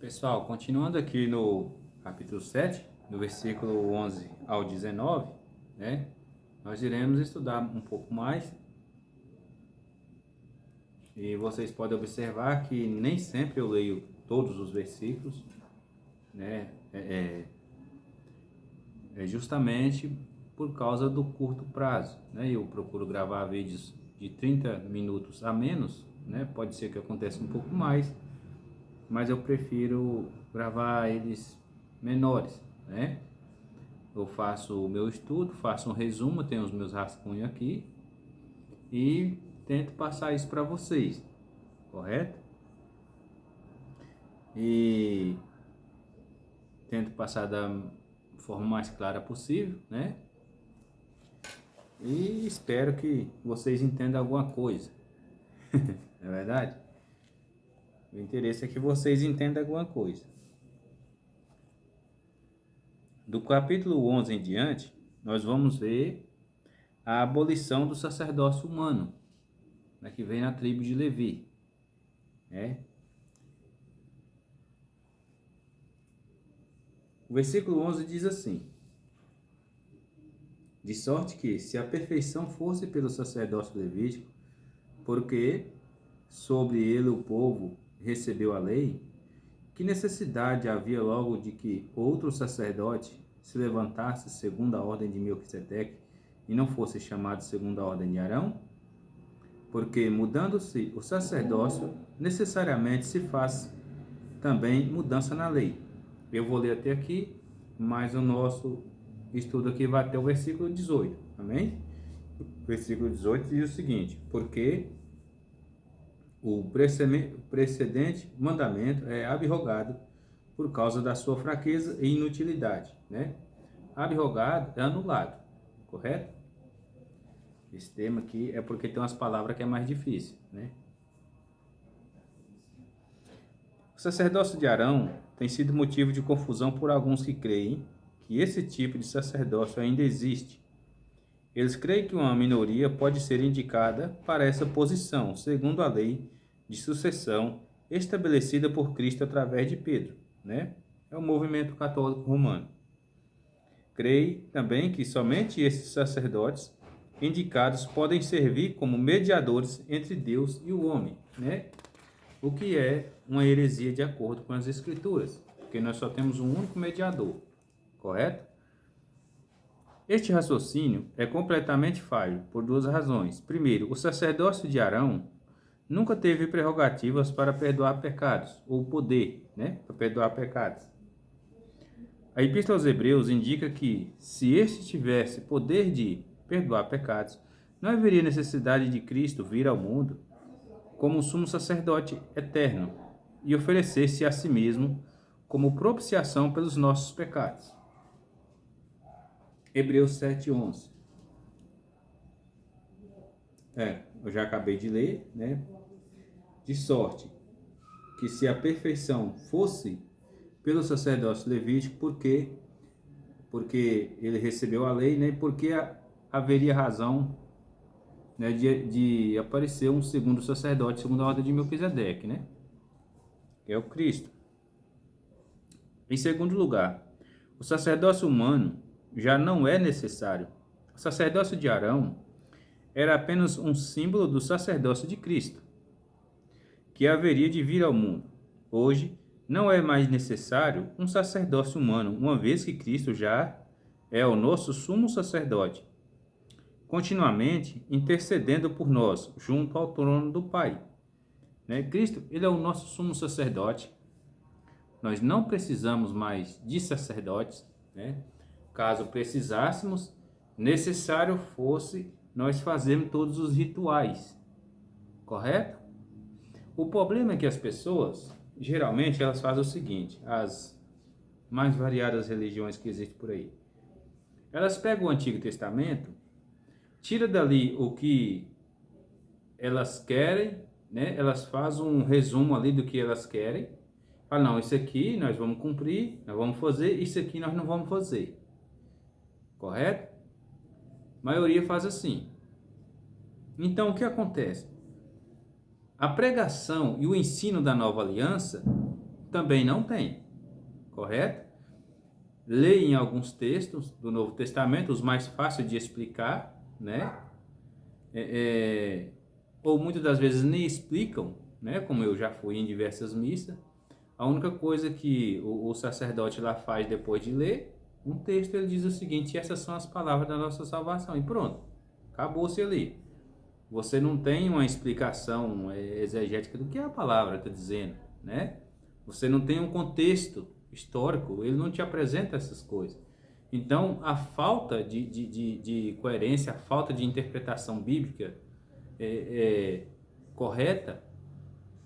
Pessoal, continuando aqui no capítulo 7, do versículo 11 ao 19, né? Nós iremos estudar um pouco mais. E vocês podem observar que nem sempre eu leio todos os versículos, né? É justamente por causa do curto prazo, né? Eu procuro gravar vídeos de 30 minutos a menos, né? Pode ser que aconteça um pouco mais, mas eu prefiro gravar eles menores, né? Eu faço o meu estudo, faço um resumo, tenho os meus rascunhos aqui e tento passar isso para vocês, correto? E tento passar da forma mais clara possível, né? E espero que vocês entendam alguma coisa, não é verdade? O interesse é que vocês entendam alguma coisa. Do capítulo 11 em diante, nós vamos ver a abolição do sacerdócio humano, né, que vem na tribo de Levi, né? O versículo 11 diz assim: de sorte que, se a perfeição fosse pelo sacerdócio levítico, porque sobre ele o povo recebeu a lei, que necessidade havia logo de que outro sacerdote se levantasse segundo a ordem de Melquisedeque e não fosse chamado segundo a ordem de Arão? Porque, mudando-se o sacerdócio, necessariamente se faz também mudança na lei. Eu vou ler até aqui, mas o nosso estudo aqui vai até o versículo 18, amém? O versículo 18 diz o seguinte: porque o precedente mandamento é abrogado por causa da sua fraqueza e inutilidade, né? Abrogado é anulado, correto? Esse termo aqui é porque tem umas palavras que é mais difícil, né? O sacerdócio de Arão tem sido motivo de confusão por alguns que creem que esse tipo de sacerdócio ainda existe. Eles creem que uma minoria pode ser indicada para essa posição, segundo a lei de sucessão estabelecida por Cristo através de Pedro, né? É o movimento católico romano. Creio também que somente esses sacerdotes indicados podem servir como mediadores entre Deus e o homem, né? O que é uma heresia de acordo com as Escrituras, porque nós só temos um único mediador, correto? Este raciocínio é completamente falho por duas razões. Primeiro, o sacerdócio de Arão nunca teve prerrogativas para perdoar pecados, ou poder, né, para perdoar pecados. A Epístola aos Hebreus indica que, se este tivesse poder de perdoar pecados, não haveria necessidade de Cristo vir ao mundo como sumo sacerdote eterno e oferecer-se a si mesmo como propiciação pelos nossos pecados. Hebreus 7:11. Eu já acabei de ler, né? De sorte que, se a perfeição fosse pelo sacerdócio levítico, porque ele recebeu a lei, né? Porque haveria razão, né, de aparecer um segundo sacerdote segundo a ordem de Melquisedeque, né? Que é o Cristo. Em segundo lugar, o sacerdócio humano já não é necessário. O sacerdócio de Arão era apenas um símbolo do sacerdócio de Cristo, que haveria de vir ao mundo. Hoje, não é mais necessário um sacerdócio humano, uma vez que Cristo já é o nosso sumo sacerdote, continuamente intercedendo por nós, junto ao trono do Pai. Né? Cristo, ele é o nosso sumo sacerdote. Nós não precisamos mais de sacerdotes, né? Caso precisássemos, necessário fosse nós fazermos todos os rituais, correto? O problema é que as pessoas, geralmente, elas fazem o seguinte: as mais variadas religiões que existem por aí, elas pegam o Antigo Testamento, tira dali o que elas querem, né? Elas fazem um resumo ali do que elas querem. Fala, não, isso aqui nós vamos cumprir, nós vamos fazer, isso aqui nós não vamos fazer. Correto? A maioria faz assim. Então, o que acontece? A pregação e o ensino da nova aliança também não tem, correto? Leem alguns textos do Novo Testamento, os mais fáceis de explicar, né? Ou muitas das vezes nem explicam, né? Como eu já fui em diversas missas. A única coisa que o sacerdote lá faz depois de ler um texto, ele diz o seguinte: essas são as palavras da nossa salvação, e pronto, acabou-se ali. Você não tem uma explicação exegética do que a palavra está dizendo, né? Você não tem um contexto histórico, ele não te apresenta essas coisas. Então, a falta de coerência, a falta de interpretação bíblica correta,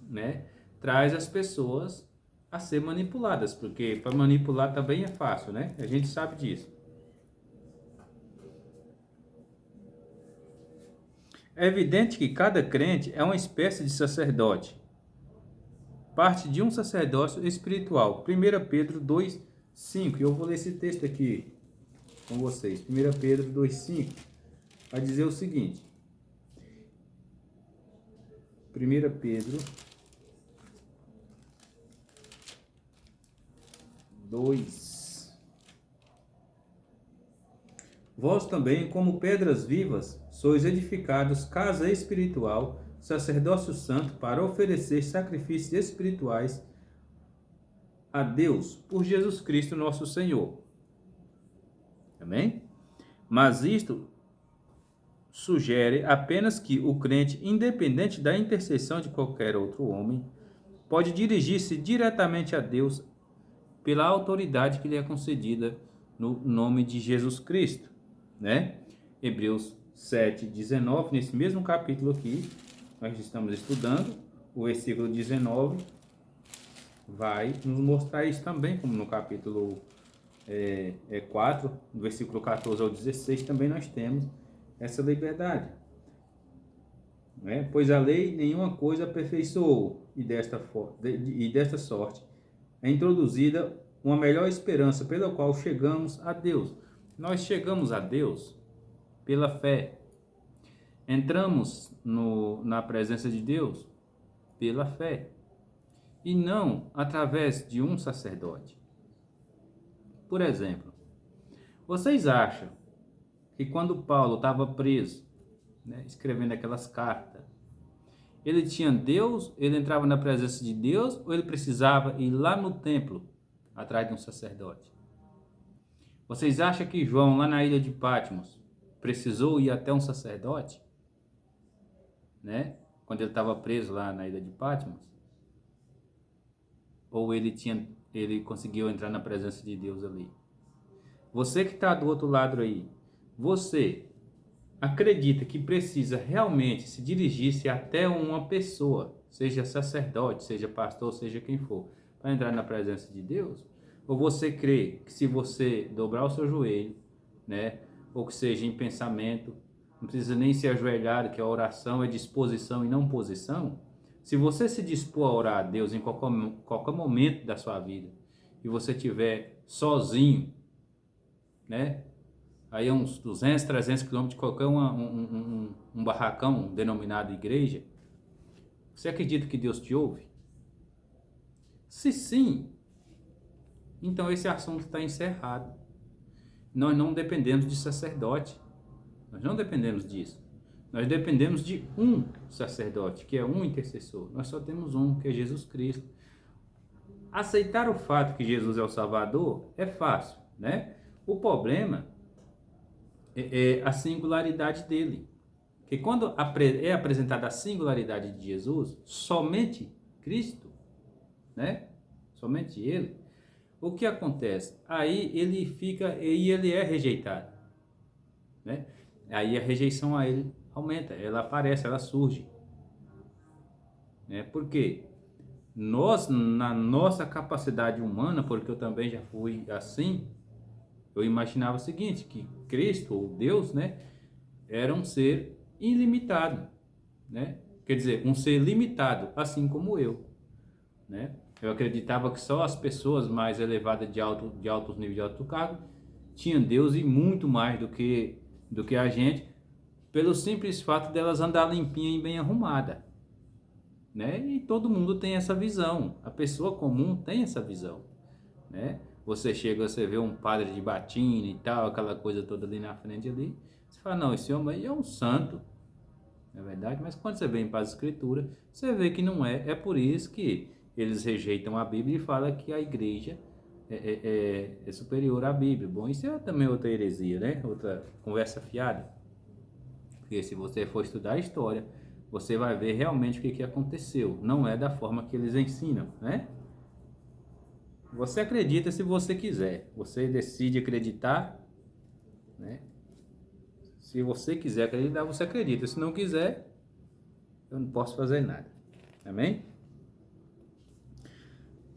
né, traz as pessoas a ser manipuladas, porque para manipular também é fácil, né? A gente sabe disso. É evidente que cada crente é uma espécie de sacerdote, parte de um sacerdócio espiritual. 1 Pedro 2:5. Eu vou ler esse texto aqui com vocês. 1 Pedro 2:5 vai dizer o seguinte. 1 Pedro 2. Vós também, como pedras vivas, sois edificados casa espiritual, sacerdócio santo, para oferecer sacrifícios espirituais a Deus por Jesus Cristo nosso Senhor. Amém? Mas isto sugere apenas que o crente, independente da intercessão de qualquer outro homem, pode dirigir-se diretamente a Deus pela autoridade que lhe é concedida no nome de Jesus Cristo, né? Hebreus 7:19, nesse mesmo capítulo aqui, nós estamos estudando, o versículo 19 vai nos mostrar isso também, como no capítulo 4, do versículo 14 ao 16, também nós temos essa liberdade. Né? Pois a lei nenhuma coisa aperfeiçoou, e desta sorte é introduzida uma melhor esperança pela qual chegamos a Deus. Nós chegamos a Deus pela fé. Entramos na presença de Deus pela fé. E não através de um sacerdote. Por exemplo, vocês acham que quando Paulo estava preso, né, escrevendo aquelas cartas, ele tinha Deus, ele entrava na presença de Deus, ou ele precisava ir lá no templo, atrás de um sacerdote? Vocês acham que João, lá na ilha de Patmos, precisou ir até um sacerdote? Né? Quando ele estava preso lá na ilha de Patmos? Ou ele conseguiu entrar na presença de Deus ali? Você que está do outro lado aí, você acredita que precisa realmente se dirigir-se até uma pessoa, seja sacerdote, seja pastor, seja quem for, para entrar na presença de Deus? Ou você crê que se você dobrar o seu joelho, né, ou que seja em pensamento, não precisa nem se ajoelhar, que a oração é disposição e não posição? Se você se dispor a orar a Deus em qualquer momento da sua vida, e você estiver sozinho, né, aí a uns 200, 300 quilômetros de qualquer um barracão denominado igreja, você acredita que Deus te ouve? Se sim, então esse assunto está encerrado. Nós não dependemos de sacerdote. Nós não dependemos disso. Nós dependemos de um sacerdote, que é um intercessor. Nós só temos um, que é Jesus Cristo. Aceitar o fato que Jesus é o Salvador é fácil, né? O problema é a singularidade dele. Porque quando é apresentada a singularidade de Jesus, somente Cristo, né? Somente Ele, o que acontece? Aí ele é rejeitado, né? Aí a rejeição a ele aumenta, ela aparece, ela surge, né? Por quê? Nós, na nossa capacidade humana, porque eu também já fui assim, eu imaginava o seguinte, que Cristo, ou Deus, né, era um ser ilimitado, né? Quer dizer, um ser limitado, assim como eu, né? Eu acreditava que só as pessoas mais elevadas de altos níveis de alto cargo tinham Deus, e muito mais do que a gente, pelo simples fato delas andar limpinha e bem arrumada, né? E todo mundo tem essa visão. A pessoa comum tem essa visão, né? Você chega, você vê um padre de batina e tal, aquela coisa toda ali na frente ali, você fala, não, esse homem aí é um santo, não é verdade? Mas quando você vem para as escrituras, você vê que não é. É por isso que eles rejeitam a Bíblia e falam que a igreja é superior à Bíblia. Bom, isso é também outra heresia, né? Outra conversa fiada. Porque se você for estudar a história, você vai ver realmente o que aconteceu. Não é da forma que eles ensinam, né? Você acredita se você quiser. Você decide acreditar, né? Se você quiser acreditar, você acredita. Se não quiser, eu não posso fazer nada. Amém?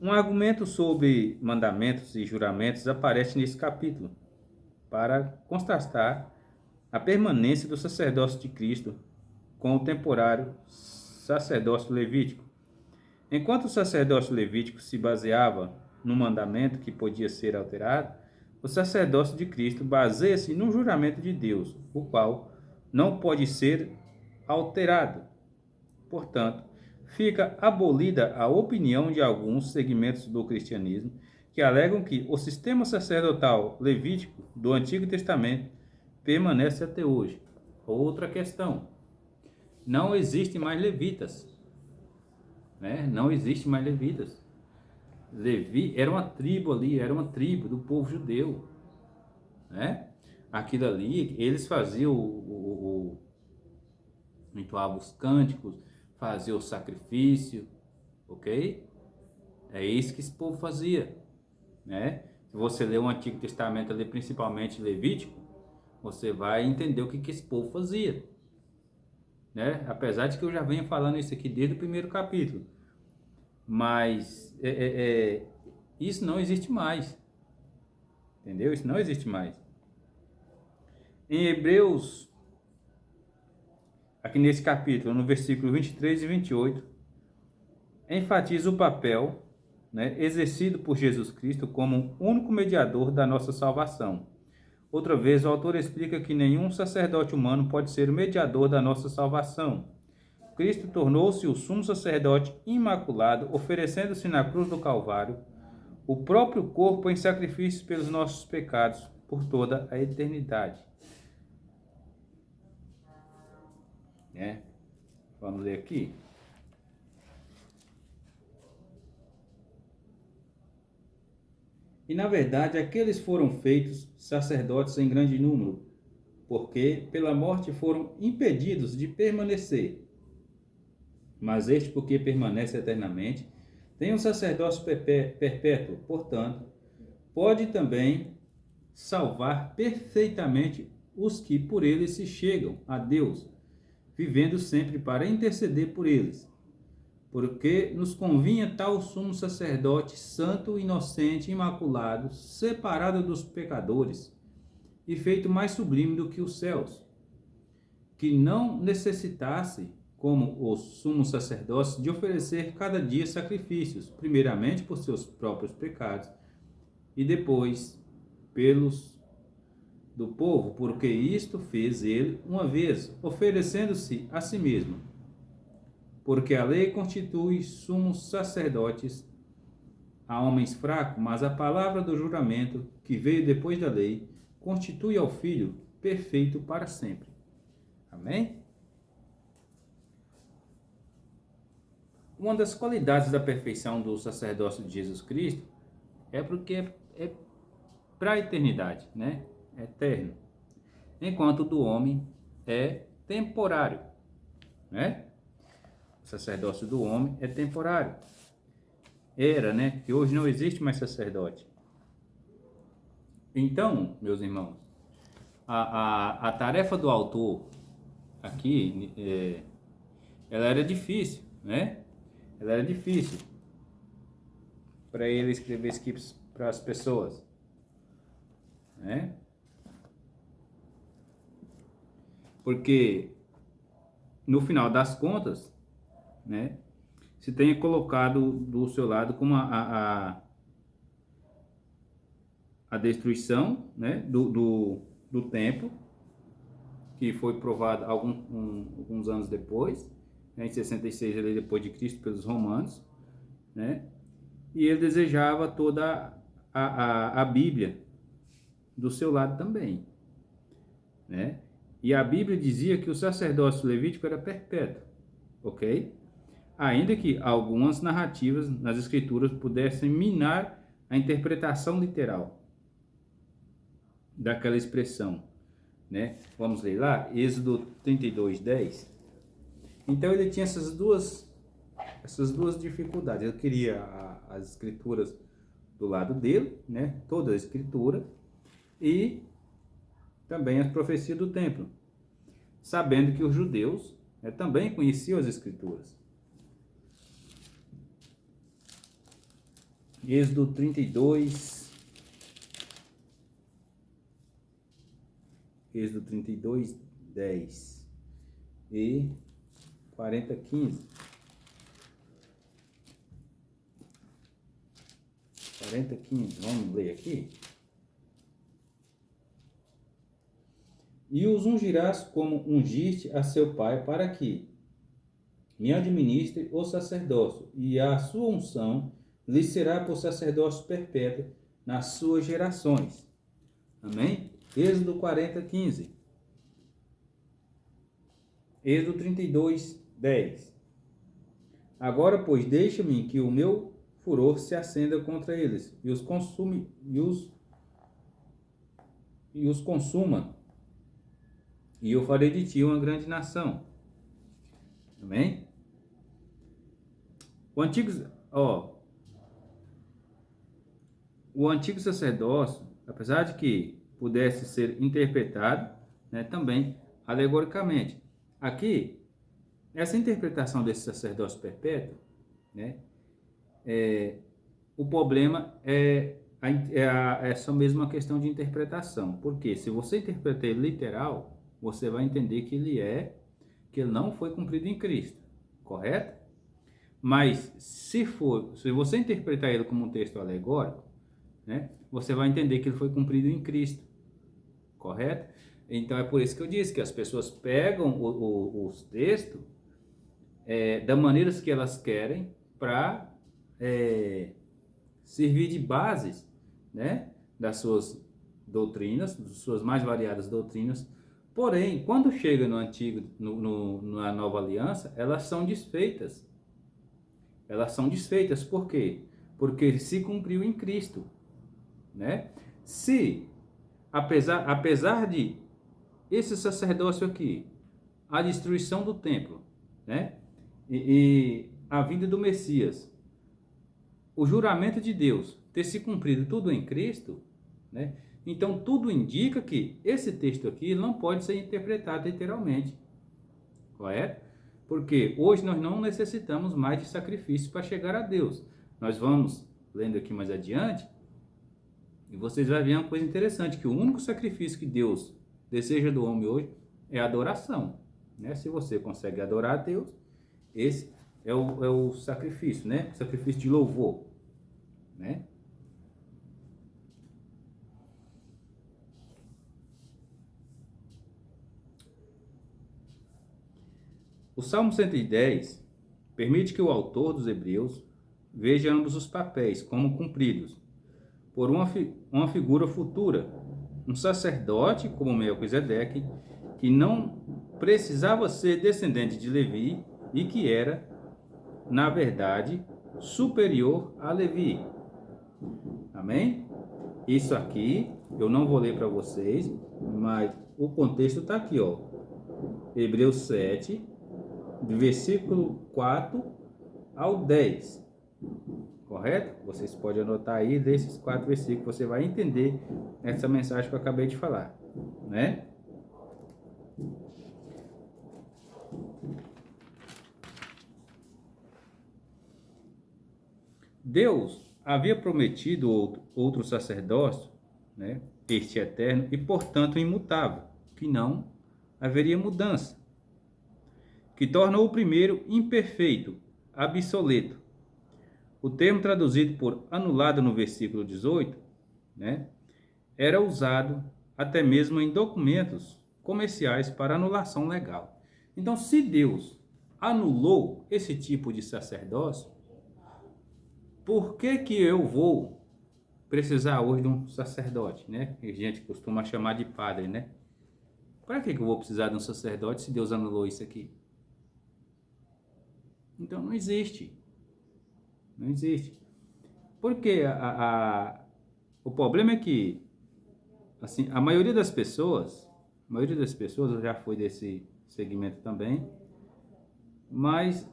Um argumento sobre mandamentos e juramentos aparece nesse capítulo para contrastar a permanência do sacerdócio de Cristo com o temporário sacerdócio levítico. Enquanto o sacerdócio levítico se baseava no mandamento que podia ser alterado, o sacerdócio de Cristo baseia-se no juramento de Deus, o qual não pode ser alterado. Portanto, fica abolida a opinião de alguns segmentos do cristianismo que alegam que o sistema sacerdotal levítico do Antigo Testamento permanece até hoje. Outra questão: não existe mais levitas, né? Não existe mais levitas. Levi era uma tribo ali, era uma tribo do povo judeu, né? Aquilo ali, eles faziam entoavam os cânticos, faziam o sacrifício, ok? É isso que esse povo fazia, né? Se você ler o Antigo Testamento ali, principalmente Levítico, você vai entender o que esse povo fazia, né? Apesar de que eu já venho falando isso aqui desde o primeiro capítulo, mas isso não existe mais, entendeu? Isso não existe mais. Em Hebreus, aqui nesse capítulo, no versículo 23 e 28, enfatiza o papel, né, exercido por Jesus Cristo como único mediador da nossa salvação. Outra vez, o autor explica que nenhum sacerdote humano pode ser o mediador da nossa salvação. Cristo tornou-se o sumo sacerdote imaculado, oferecendo-se na cruz do Calvário o próprio corpo em sacrifício pelos nossos pecados por toda a eternidade. Vamos ler aqui. E na verdade, aqueles foram feitos sacerdotes em grande número, porque pela morte foram impedidos de permanecer. Mas este, porque permanece eternamente, tem um sacerdócio perpétuo, portanto, pode também salvar perfeitamente os que por ele se chegam a Deus, vivendo sempre para interceder por eles. Porque nos convinha tal sumo sacerdote santo, inocente, imaculado, separado dos pecadores, e feito mais sublime do que os céus, que não necessitasse, como o sumo sacerdócio, de oferecer cada dia sacrifícios, primeiramente por seus próprios pecados, e depois pelos do povo, porque isto fez ele uma vez, oferecendo-se a si mesmo. Porque a lei constitui sumos sacerdotes a homens fracos, mas a palavra do juramento, que veio depois da lei, constitui ao Filho perfeito para sempre. Amém? Uma das qualidades da perfeição do sacerdócio de Jesus Cristo é porque é para a eternidade, né? É eterno. Enquanto o do homem é temporário, né? O sacerdócio do homem é temporário. Era, né? Que hoje não existe mais sacerdote. Então, meus irmãos, a tarefa do autor aqui, ela era difícil, né? Ela era difícil para ele escrever scripts para as pessoas, né? Porque no final das contas, né, se tenha colocado do seu lado como a destruição, né, do templo, que foi provado alguns anos depois, né, em 66 ele depois de Cristo pelos romanos, né? E ele desejava toda a Bíblia do seu lado também, né? E a Bíblia dizia que o sacerdócio levítico era perpétuo, ok? Ainda que algumas narrativas nas escrituras pudessem minar a interpretação literal daquela expressão, né? Vamos ler lá, Êxodo 32:10. Então ele tinha essas duas dificuldades. Ele queria as escrituras do lado dele, né? Toda a escritura, e também as profecias do templo, sabendo que os judeus, né, também conheciam as escrituras. Êxodo 32, Êxodo 32, 10 e 40, 15. 40, 15, vamos ler aqui. E os ungirás como ungiste a seu pai, para que me administre o sacerdócio, e a sua unção lhe será por sacerdócio perpétuo nas suas gerações. Amém? Êxodo 40, 15. Êxodo 32, 10. Agora, pois, deixa-me que o meu furor se acenda contra eles, e os consuma, e eu farei de ti uma grande nação. Amém? O antigo sacerdócio, apesar de que pudesse ser interpretado, né, também alegoricamente. Aqui, essa interpretação desse sacerdócio perpétuo, né, o problema é só mesmo uma questão de interpretação. Porque se você interpretar ele literal, você vai entender que ele não foi cumprido em Cristo, correto? Mas se você interpretar ele como um texto alegórico, né, você vai entender que ele foi cumprido em Cristo, correto? Então é por isso que eu disse que as pessoas pegam os textos da maneira que elas querem para servir de bases, né, das suas doutrinas, das suas mais variadas doutrinas. Porém, quando chega na nova aliança, elas são desfeitas. Elas são desfeitas, por quê? Porque se cumpriu em Cristo, né? Se, apesar de esse sacerdócio aqui, a destruição do templo, né? E a vinda do Messias, o juramento de Deus ter se cumprido tudo em Cristo, né? Então tudo indica que esse texto aqui não pode ser interpretado literalmente, correto? Porque hoje nós não necessitamos mais de sacrifício para chegar a Deus. Nós vamos lendo aqui mais adiante e vocês vão ver uma coisa interessante, que o único sacrifício que Deus deseja do homem hoje é a adoração, né? Se você consegue adorar a Deus, esse é o sacrifício, né? Sacrifício de louvor, né? O Salmo 110 permite que o autor dos Hebreus veja ambos os papéis como cumpridos por uma figura futura, um sacerdote como Melquisedeque, que não precisava ser descendente de Levi e que era, na verdade, superior a Levi. Amém? Isso aqui eu não vou ler para vocês, mas o contexto está aqui, ó. Hebreus 7, do versículo 4 ao 10. Correto? Vocês podem anotar aí desses 4 versículos, você vai entender essa mensagem que eu acabei de falar, né? Deus havia prometido outro sacerdócio, né? Este eterno e, portanto, imutável, que não haveria mudança, que torna o primeiro imperfeito, obsoleto. O termo traduzido por anulado no versículo 18, né, era usado até mesmo em documentos comerciais para anulação legal. Então, se Deus anulou esse tipo de sacerdócio, por que que eu vou precisar hoje de um sacerdote, né? Que a gente costuma chamar de padre, né? Para que que eu vou precisar de um sacerdote se Deus anulou isso aqui? Então não existe. Não existe. Porque o problema é que, assim, a maioria das pessoas, eu já fui desse segmento também, mas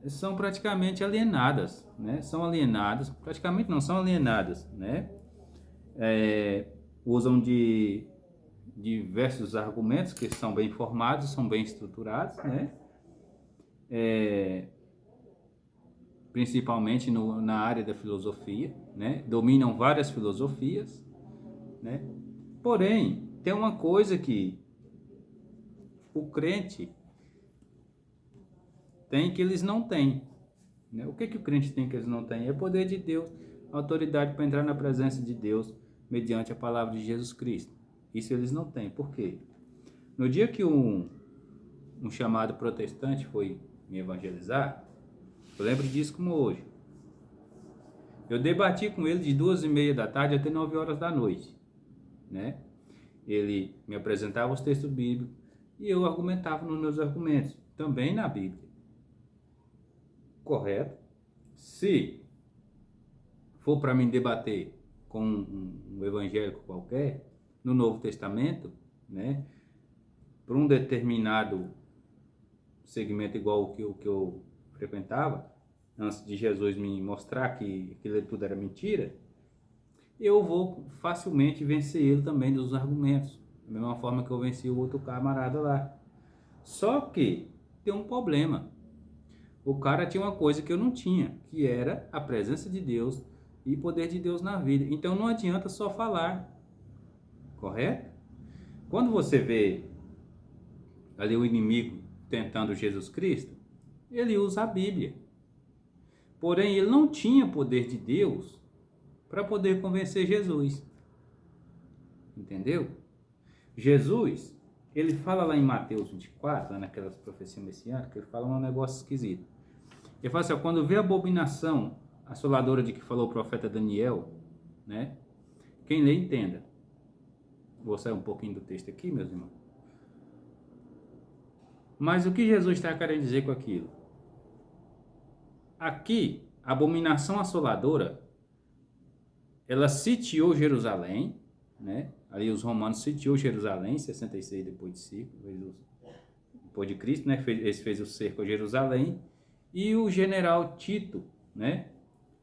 são praticamente alienadas, né? São alienadas, praticamente não são alienadas, né? Usam de diversos argumentos que são bem formados, são bem estruturados, né? Principalmente na área da filosofia, né? Dominam várias filosofias, né? Porém, tem uma coisa que o crente tem que eles não têm, né? O que que o crente tem que eles não têm? É poder de Deus, autoridade para entrar na presença de Deus mediante a palavra de Jesus Cristo. Isso eles não têm. Por quê? No dia que um chamado protestante foi me evangelizar, eu lembro disso como hoje. Eu debati com ele de 2h30 da tarde até 9 horas da noite, né? Ele me apresentava os textos bíblicos e eu argumentava nos meus argumentos, também na Bíblia. Correto? Se for para mim debater com um evangélico qualquer, no Novo Testamento, né? Por um determinado segmento igual o que eu frequentava, antes de Jesus me mostrar que aquilo tudo era mentira, eu vou facilmente vencer ele também dos argumentos, da mesma forma que eu venci o outro camarada lá. Só que tem um problema. O cara tinha uma coisa que eu não tinha, que era a presença de Deus e poder de Deus na vida. Então não adianta só falar, correto? Quando você vê ali o inimigo tentando Jesus Cristo, ele usa a Bíblia. Porém, ele não tinha poder de Deus para poder convencer Jesus. Entendeu? Jesus, ele fala lá em Mateus 24, lá naquelas profecias messiânicas, ele fala um negócio esquisito. Ele fala assim, ó, quando vê a abominação assoladora de que falou o profeta Daniel, né? Quem lê, entenda. Vou sair um pouquinho do texto aqui, meus irmãos. Mas o que Jesus está querendo dizer com aquilo? Aqui, a abominação assoladora, ela sitiou Jerusalém, né? Ali os romanos sitiou Jerusalém, 66 depois de Cristo, né? Eles fez o cerco a Jerusalém, e o general Tito, né?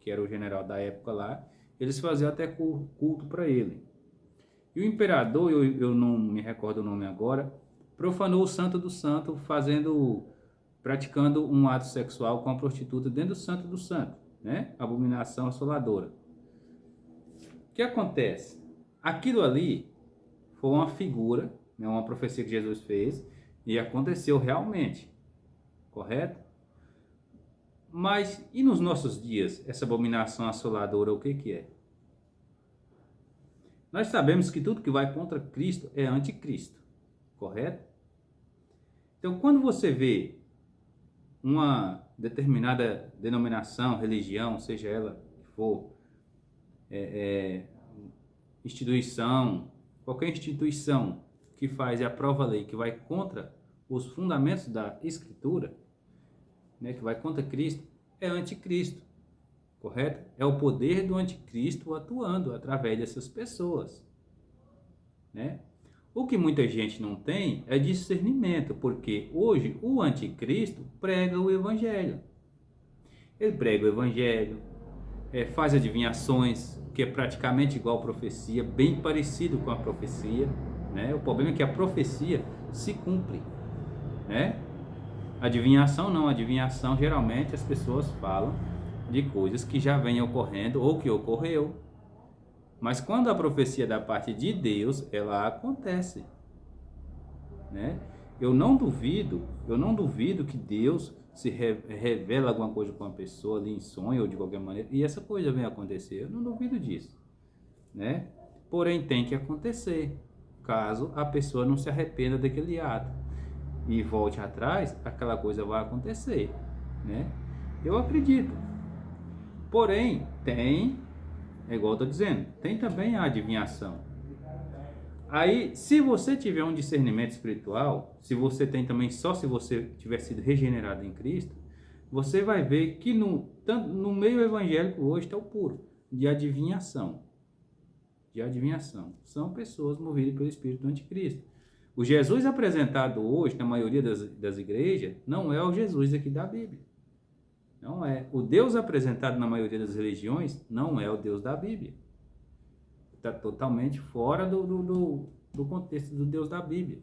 Que era o general da época lá, eles faziam até culto para ele. E o imperador, eu não me recordo o nome agora, profanou o santo do santo, praticando um ato sexual com a prostituta dentro do santo do santo, né? Abominação assoladora. O que acontece? Aquilo ali foi uma figura, né? Uma profecia que Jesus fez e aconteceu realmente, correto? Mas e nos nossos dias, essa abominação assoladora, o que que é? Nós sabemos que tudo que vai contra Cristo é anticristo, correto? Então, quando você vê uma determinada denominação, religião, seja ela que for, instituição, qualquer instituição que faz e aprova a lei que vai contra os fundamentos da Escritura, né, que vai contra Cristo, é anticristo, correto? É o poder do anticristo atuando através dessas pessoas, né? O que muita gente não tem é discernimento, porque hoje o anticristo prega o evangelho. Ele prega o evangelho, faz adivinhações, que é praticamente igual a profecia, bem parecido com a profecia, né? O problema é que a profecia se cumpre, né? Adivinhação não, adivinhação geralmente as pessoas falam de coisas que já vêm ocorrendo ou que ocorreu. Mas quando a profecia da parte de Deus, ela acontece, né? Eu não duvido que Deus se revela alguma coisa com uma pessoa ali em sonho ou de qualquer maneira, e essa coisa vem acontecer, eu não duvido disso, né? Porém tem que acontecer, caso a pessoa não se arrependa daquele ato. e volte atrás, aquela coisa vai acontecer, né? Eu acredito. Porém, é igual eu estou dizendo, tem também a adivinhação. Aí, se você tiver um discernimento espiritual, se você tem também, só se você tiver sido regenerado em Cristo, você vai ver que no meio evangélico hoje está o puro, de adivinhação. De adivinhação. São pessoas movidas pelo Espírito do Anticristo. O Jesus apresentado hoje, na maioria das igrejas, não é o Jesus aqui da Bíblia. Não é. O Deus apresentado na maioria das religiões não é o Deus da Bíblia. Está totalmente fora do contexto do Deus da Bíblia,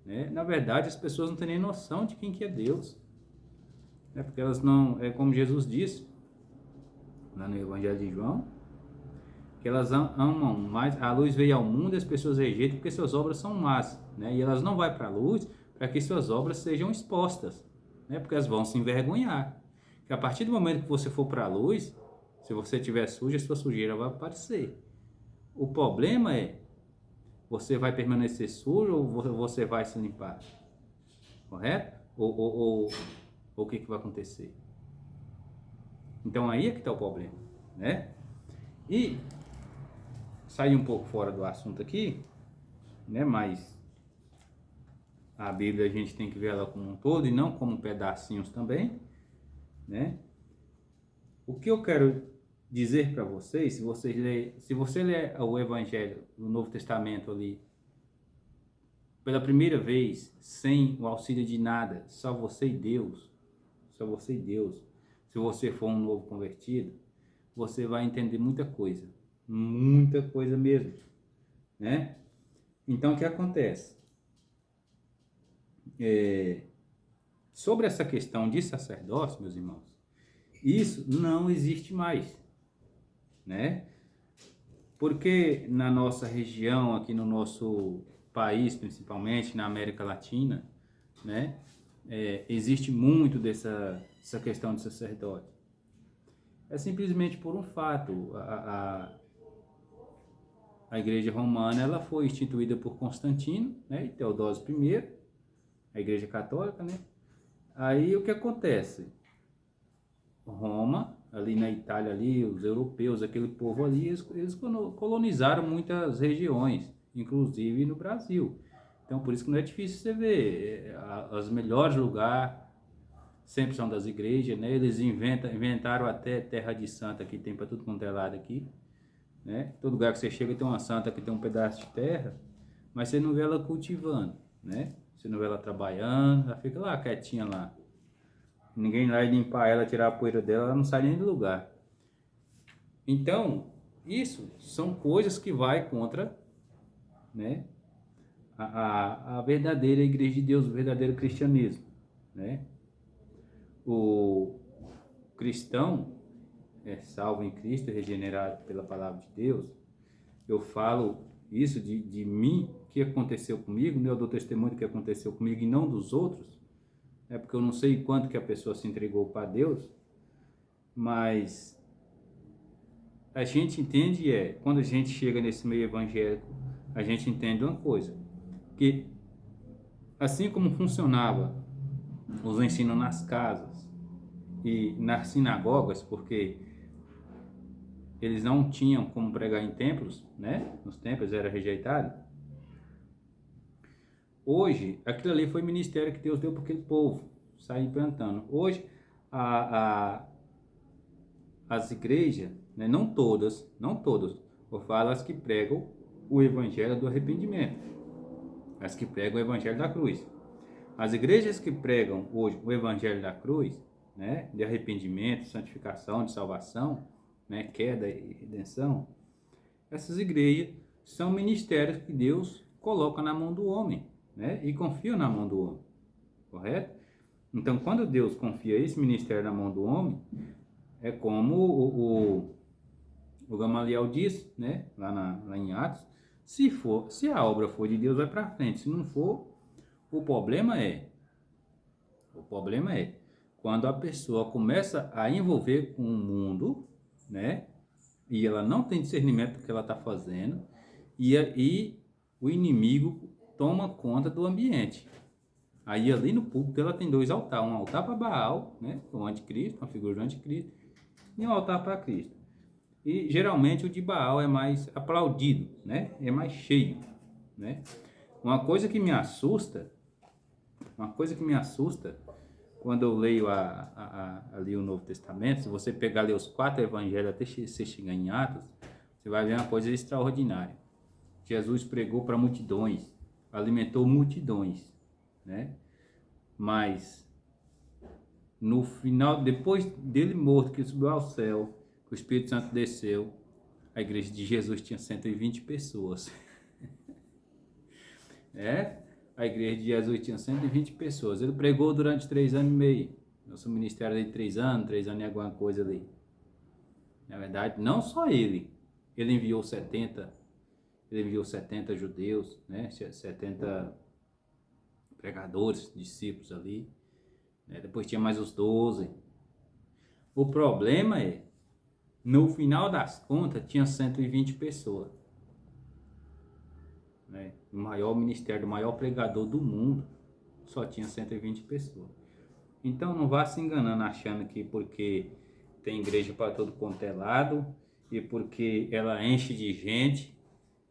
né? Na verdade, as pessoas não têm nem noção de quem que é Deus, né? Porque elas não, é como Jesus disse lá no Evangelho de João, que elas amam mais, a luz veio ao mundo e as pessoas rejeitam porque suas obras são más, né? E elas não vão para a luz para que suas obras sejam expostas, né? Porque elas vão se envergonhar. Que a partir do momento que você for para a luz, se você estiver sujo, a sua sujeira vai aparecer. O problema é, você vai permanecer sujo ou você vai se limpar? Correto? Ou o que vai acontecer? Então aí é que está o problema, né? E sair um pouco fora do assunto aqui, né? Mas a Bíblia a gente tem que ver ela como um todo e não como pedacinhos também, né? O que eu quero dizer para vocês, se você ler o Evangelho no Novo Testamento ali pela primeira vez, sem o auxílio de nada, só você e Deus, se você for um novo convertido, você vai entender muita coisa mesmo, né? Então o que acontece? Sobre essa questão de sacerdócio, meus irmãos, isso não existe mais, né? Porque na nossa região, aqui no nosso país, principalmente na América Latina, né, existe muito essa questão de sacerdote. É simplesmente por um fato. A Igreja Romana ela foi instituída por Constantino, né, e Teodósio I, a Igreja Católica, né? Aí o que acontece? Roma, ali na Itália, ali, os europeus, aquele povo ali, eles colonizaram muitas regiões, inclusive no Brasil. Então, por isso que não é difícil você ver, os melhores lugares sempre são das igrejas, né? Eles inventaram até terra de santa, que tem para tudo quanto é lado aqui, né? Todo lugar que você chega tem uma santa que tem um pedaço de terra, mas você não vê ela cultivando, né? Você não vê ela trabalhando, ela fica lá quietinha lá. Ninguém vai limpar ela, tirar a poeira dela, ela não sai nem do lugar. Então, isso são coisas que vai contra, né, a verdadeira Igreja de Deus, o verdadeiro cristianismo, né? O cristão é salvo em Cristo, regenerado pela palavra de Deus. Eu falo isso de mim, que aconteceu comigo, né? Eu dou testemunho do que aconteceu comigo e não dos outros. É porque eu não sei quanto que a pessoa se entregou para Deus, mas a gente entende, quando a gente chega nesse meio evangélico, a gente entende uma coisa, que assim como funcionava os ensinos nas casas e nas sinagogas, porque eles não tinham como pregar em templos, né? Nos templos era rejeitado. Hoje, aquilo ali foi ministério que Deus deu para aquele povo, sair plantando. Hoje, as igrejas, né, não todas, eu falo as que pregam o evangelho do arrependimento, as que pregam o evangelho da cruz. As igrejas que pregam hoje o evangelho da cruz, né, de arrependimento, santificação, de salvação, né, queda e redenção, essas igrejas são ministérios que Deus coloca na mão do homem, né, e confia na mão do homem, correto? Então, quando Deus confia esse ministério na mão do homem, é como o Gamaliel diz, né, lá em Atos, se a obra for de Deus, vai para frente. Se não for, o problema é quando a pessoa começa a envolver com o mundo, né, e ela não tem discernimento do que ela está fazendo, e o inimigo toma conta do ambiente. Aí ali no púlpito ela tem 2 altares, um altar para Baal, né, o anticristo, uma figura do anticristo, e um altar para Cristo. E geralmente o de Baal é mais aplaudido, né, é mais cheio, né. Uma coisa que me assusta quando eu leio ali o Novo Testamento, se você pegar ali os 4 evangelhos até você chegar em Atos, você vai ver uma coisa extraordinária. Jesus pregou para multidões, alimentou multidões, né? Mas no final, depois dele morto, que subiu ao céu, que o Espírito Santo desceu, a igreja de Jesus tinha 120 pessoas. A igreja de Jesus tinha 120 pessoas. Ele pregou durante 3 anos e meio. Nosso ministério de 3 anos e alguma coisa ali. Na verdade, não só ele. Ele enviou 70 judeus, né? 70 pregadores, discípulos ali. Né? Depois tinha mais os 12. O problema é, no final das contas, tinha 120 pessoas. Né? O maior ministério, o maior pregador do mundo, só tinha 120 pessoas. Então não vá se enganando achando que porque tem igreja para todo quanto é lado e porque ela enche de gente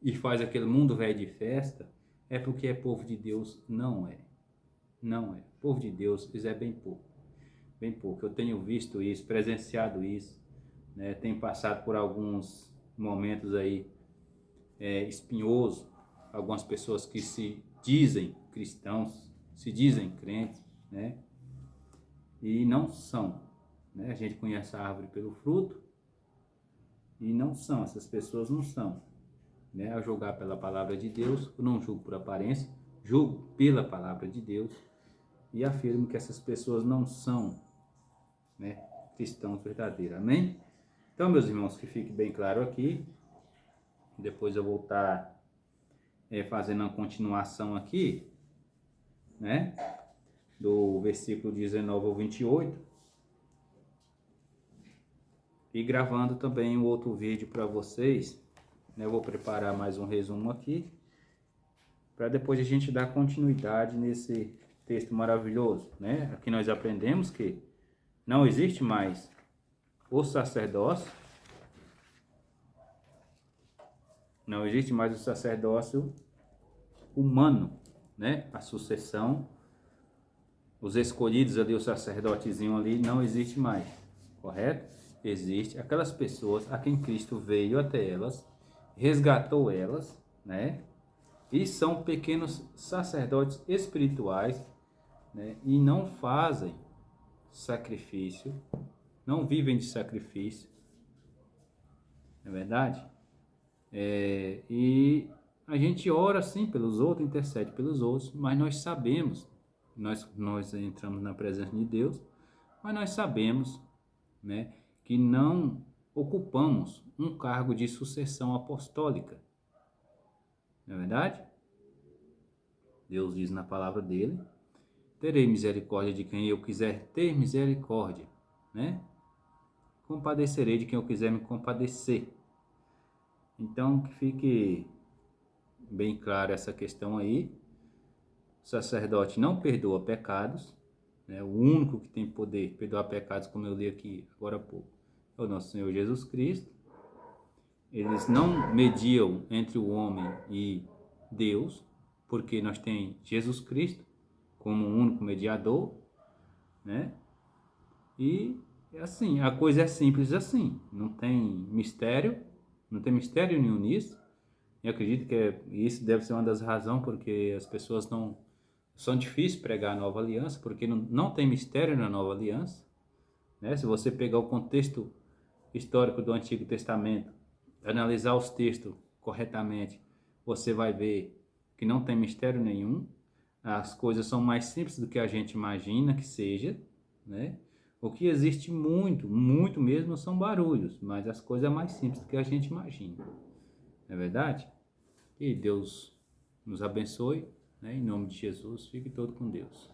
e faz aquele mundo velho de festa, é porque é povo de Deus. Não é. Não é. Povo de Deus, isso é bem pouco. Bem pouco. Eu tenho visto isso, presenciado isso, né? Tenho passado por alguns momentos aí espinhosos, algumas pessoas que se dizem cristãos, se dizem crentes, né? E não são, né? A gente conhece a árvore pelo fruto e não são, essas pessoas não são, né? A julgar pela palavra de Deus, eu não julgo por aparência, julgo pela palavra de Deus e afirmo que essas pessoas não são, né, cristãos verdadeiros, amém? Então, meus irmãos, que fique bem claro aqui, depois eu vou estar fazendo a continuação aqui, né, do versículo 19 ao 28, e gravando também um outro vídeo para vocês, né, eu vou preparar mais um resumo aqui, para depois a gente dar continuidade nesse texto maravilhoso, né? Aqui nós aprendemos que não existe mais o sacerdócio, não existe mais o sacerdócio humano, né? A sucessão, os escolhidos ali, o sacerdotezinho ali, não existe mais, correto? Existe aquelas pessoas a quem Cristo veio até elas, resgatou elas, né? E são pequenos sacerdotes espirituais, né? E não fazem sacrifício, não vivem de sacrifício, não é verdade? E a gente ora sim pelos outros, intercede pelos outros, mas nós sabemos, nós entramos na presença de Deus, mas nós sabemos, né, que não ocupamos um cargo de sucessão apostólica, não é verdade? Deus diz na palavra dele: terei misericórdia de quem eu quiser ter misericórdia, né? Compadecerei de quem eu quiser me compadecer. Então, que fique bem clara essa questão aí. O sacerdote não perdoa pecados, né? O único que tem poder de perdoar pecados, como eu li aqui agora há pouco, é o nosso Senhor Jesus Cristo. Eles não mediam entre o homem e Deus, porque nós temos Jesus Cristo como um único mediador, né? E assim, a coisa é simples assim, não tem mistério nenhum nisso. Eu acredito que isso deve ser uma das razões porque as pessoas não são difíceis pregar a nova aliança, porque não tem mistério na nova aliança, né? Se você pegar o contexto histórico do Antigo Testamento, analisar os textos corretamente, você vai ver que não tem mistério nenhum. As coisas são mais simples do que a gente imagina que seja, né? O que existe muito, muito mesmo são barulhos, mas as coisas são mais simples do que a gente imagina. Não é verdade? Que Deus nos abençoe, né? Em nome de Jesus, fique todo com Deus.